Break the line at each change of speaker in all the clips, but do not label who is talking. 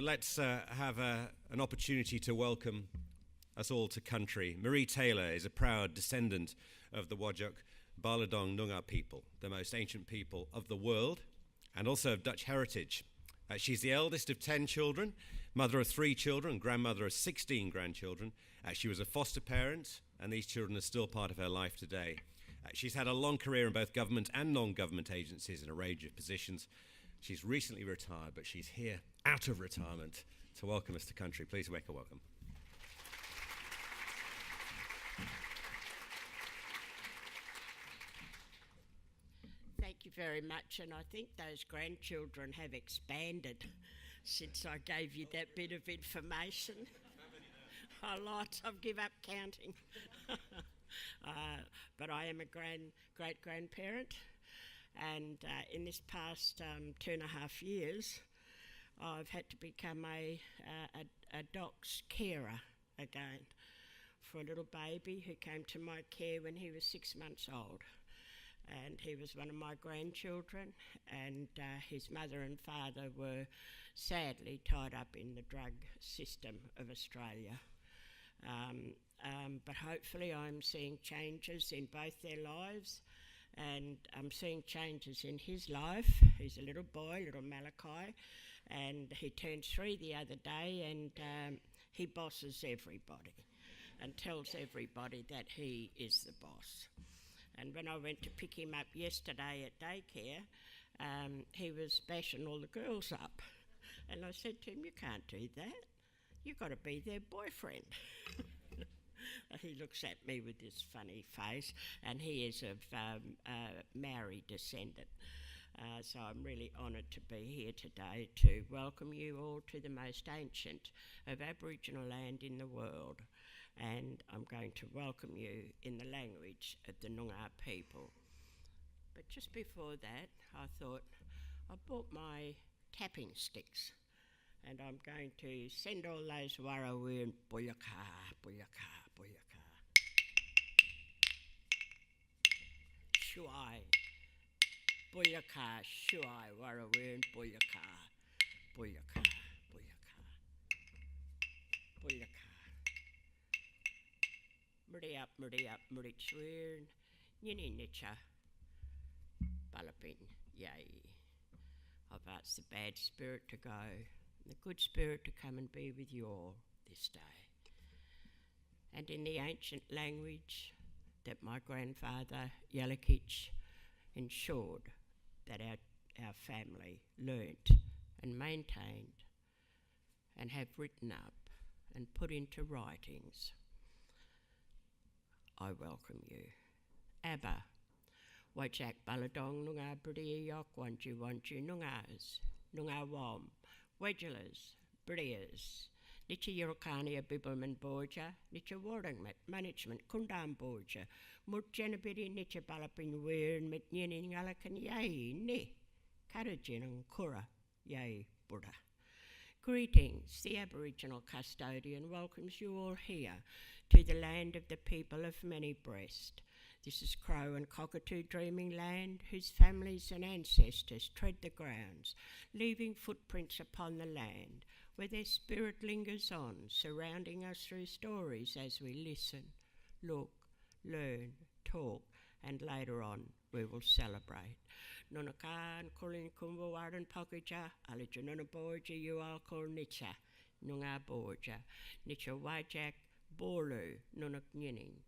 Let's have an opportunity to welcome us all to country. Marie Taylor is a proud descendant of the Whadjuk Baladong Noongar people, the most ancient people of the world, and also of Dutch heritage. She's the eldest of 10 children, mother of 3 children, grandmother of 16 grandchildren. She was a foster parent, and these children are still part of her life today. She's had a long career in both government and non-government agencies in a range of positions. She's recently retired, but she's here out of retirement to welcome us to country. Please make her welcome.
Thank you very much, and I think those grandchildren have expanded since I gave you that bit of information. A lot. I've given up counting. But I am a great-grandparent, and in this past 2.5 years, I've had to become a doc's carer again for a little baby who came to my care when he was 6 months old. And he was one of my grandchildren, and his mother and father were sadly tied up in the drug system of Australia. But hopefully I'm seeing changes in both their lives, and I'm seeing changes in his life. He's a little boy, little Malachi, and he turned 3 the other day, and he bosses everybody and tells everybody that he is the boss. And when I went to pick him up yesterday at daycare, he was bashing all the girls up. And I said to him, "You can't do that. You've got to be their boyfriend." He looks at me with this funny face, and he is of Maori descendant. So I'm really honoured to be here today to welcome you all to the most ancient of Aboriginal land in the world. And I'm going to welcome you in the language of the Noongar people. But just before that, I thought I bought my tapping sticks, and I'm going to send all those Warrawee and Buyaka, Buyaka, Buyaka. Shuai, Buyaka, Shuai, Warrawee and Buyaka, Buyaka, Buyaka, Buyaka. Muri up, muri tswir, nini nicha, balapin, yay. I've asked the bad spirit to go, and the good spirit to come and be with you all this day. And in the ancient language that my grandfather, Yalakich, ensured that our family learnt and maintained and have written up and put into writings, I welcome you. Abba, Whadjuk Baladong Noongar Bridia Yok Wanju Noongars, Noongar Wom, Wedgelers, Brias, Nicha Yorokania Bibbleman Borja, Nicha Warringmet, Management, Kundam Borja, Mut Janabidi Nicha Balapin Weir, Mitninin Alakan Yay, Ne, Karajin and Kura, Yay, Buddha. Greetings, the Aboriginal custodian welcomes you all here to the land of the people of many breast. This is Crow and Cockatoo dreaming land, whose families and ancestors tread the grounds, leaving footprints upon the land, where their spirit lingers on, surrounding us through stories as we listen, look, learn, talk, and later on we will celebrate. Nunakan Kulin Kumbawaran Pokaja, Alijanuna Borja, you all call Nicha, Noongar Borja, Nicha Whadjuk, Bolu, Nunak Nyining,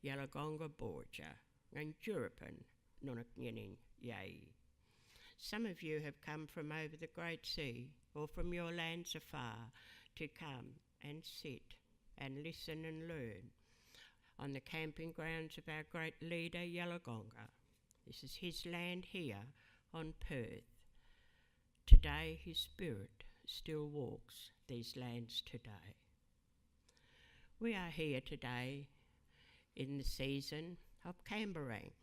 Yalagonga Borja, and Juripan, Nunak Nyining, Yay. Some of you have come from over the Great Sea or from your lands afar to come and sit and listen and learn on the camping grounds of our great leader, Yalagonga. This is his land here on Perth. Today his spirit still walks these lands today. We are here today in the season of Camberang,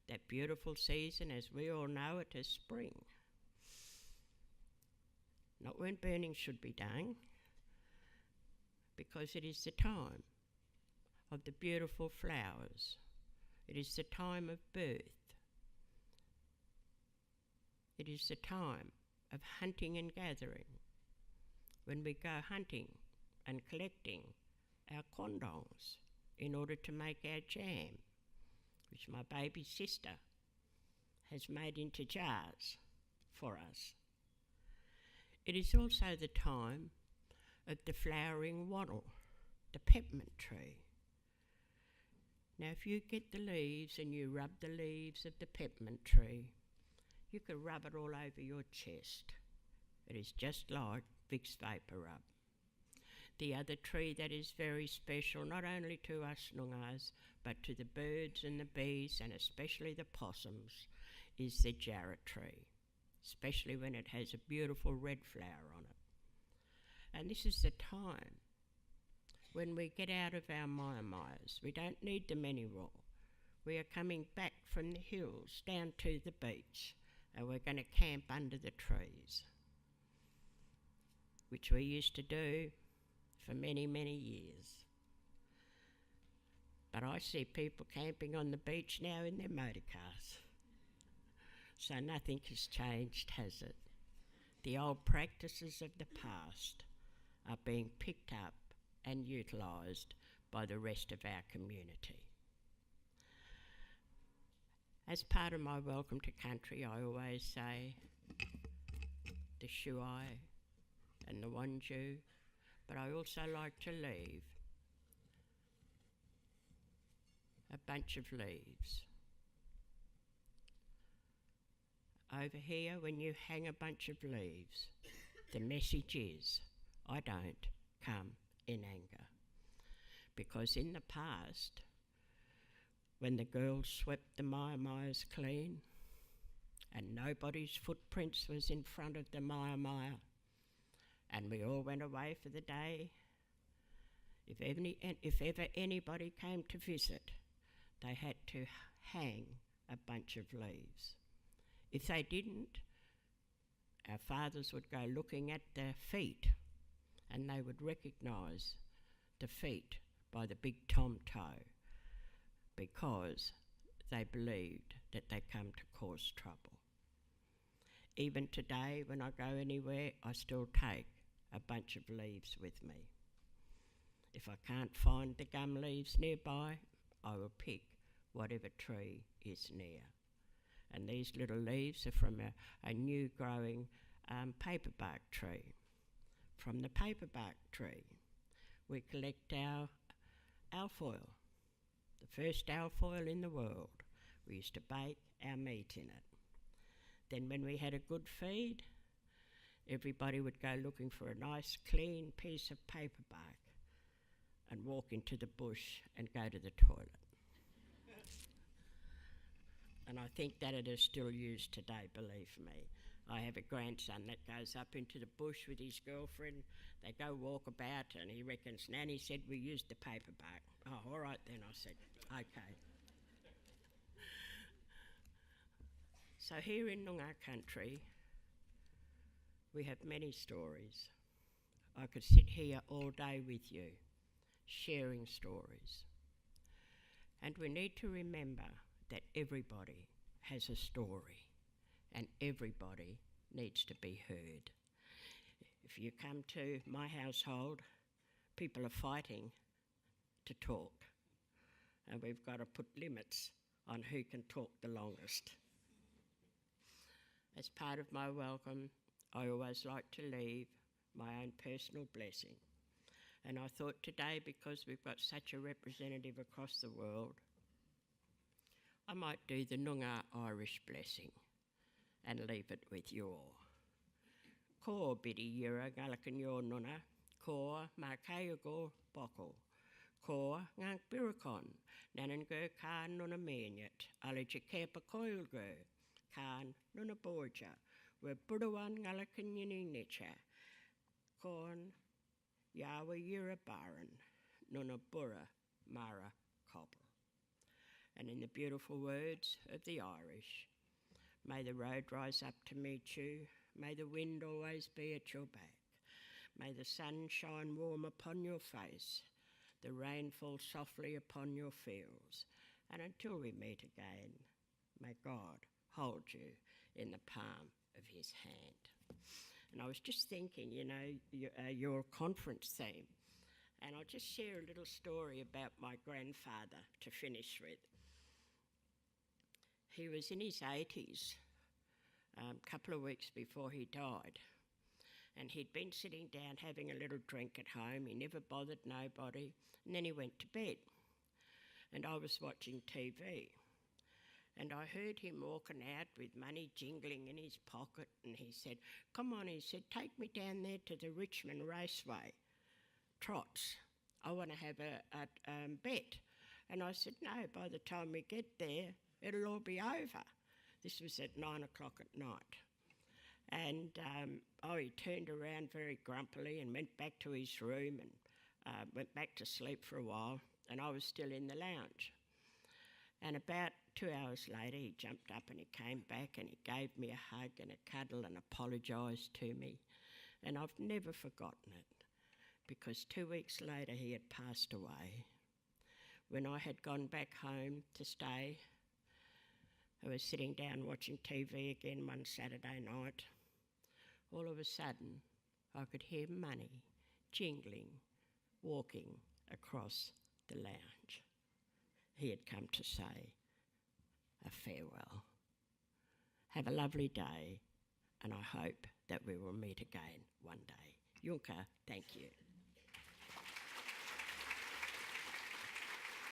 that beautiful season as we all know it as spring. Not when burning should be done, because it is the time of the beautiful flowers. It is the time of birth. It is the time of hunting and gathering. when we go hunting and collecting our condongs in order to make our jam, which my baby sister has made into jars for us. It is also the time of the flowering wattle, the peppermint tree. Now if you get the leaves and you rub the leaves of the peppermint tree, you can rub it all over your chest. It is just like Vicks Vapor Rub. The other tree that is very special, not only to us Noongars, but to the birds and the bees and especially the possums, is the jarrah tree, especially when it has a beautiful red flower on it. And this is the time when we get out of our myas. We don't need them anymore. We are coming back from the hills down to the beach, and we're going to camp under the trees, which we used to do for many, many years. But I see people camping on the beach now in their motor cars. So nothing has changed, has it? The old practices of the past are being picked up and utilised by the rest of our community. As part of my welcome to country, I always say the shuai and the wanju, but I also like to leave a bunch of leaves. Over here, when you hang a bunch of leaves, the message is, I don't come in anger. Because in the past, when the girls swept the myas clean and nobody's footprints was in front of the mya and we all went away for the day, if ever anybody came to visit, they had to hang a bunch of leaves. If they didn't, our fathers would go looking at their feet and they would recognise the feet by the big tom toe because they believed that they come to cause trouble. Even today, when I go anywhere, I still take a bunch of leaves with me. If I can't find the gum leaves nearby, I will pick whatever tree is near. And these little leaves are from a new growing paperbark tree. From the paperbark tree, we collect our alfoil, the first alfoil in the world. We used to bake our meat in it. Then when we had a good feed, everybody would go looking for a nice clean piece of paperbark and walk into the bush and go to the toilet. And I think that it is still used today, believe me. I have a grandson that goes up into the bush with his girlfriend. They go walk about and he reckons, Nanny said we used the paperbark. Oh, all right then, I said, okay. So here in Noongar country, we have many stories. I could sit here all day with you, sharing stories. And we need to remember that everybody has a story and everybody needs to be heard. If you come to my household, people are fighting to talk, and we've got to put limits on who can talk the longest. As part of my welcome, I always like to leave my own personal blessing. And I thought today, because we've got such a representative across the world, I might do the Noongar Irish blessing and leave it with you all. Ko bidi yura ngalakanyo nuna, ko markayogo boko, ko ngank birikon, nanango kan nuna menyat, alajakepa koilgo, kan nuna borja, we budawan ngalakanyini nicha, kon yawa yura baran, nuna bura mara copper. And in the beautiful words of the Irish, may the road rise up to meet you, may the wind always be at your back, may the sun shine warm upon your face, the rain fall softly upon your fields, and until we meet again, may God hold you in the palm of his hand. And I was just thinking, you know, your conference theme. And I'll just share a little story about my grandfather to finish with. He was in his 80s, a couple of weeks before he died. And he'd been sitting down having a little drink at home. He never bothered nobody. And then he went to bed. And I was watching TV. And I heard him walking out with money jingling in his pocket. And he said, "Come on," he said, "take me down there to the Richmond Raceway. Trots. I want to have a bet." And I said, "No, by the time we get there, it'll all be over." This was at 9 o'clock at night. And he turned around very grumpily and went back to his room and went back to sleep for a while. And I was still in the lounge. And about 2 hours later, he jumped up and he came back and he gave me a hug and a cuddle and apologised to me. And I've never forgotten it, because 2 weeks later he had passed away. When I had gone back home to stay, I was sitting down watching TV again one Saturday night. All of a sudden, I could hear money jingling, walking across the lounge. He had come to say a farewell. Have a lovely day, and I hope that we will meet again one day. Junka, thank you.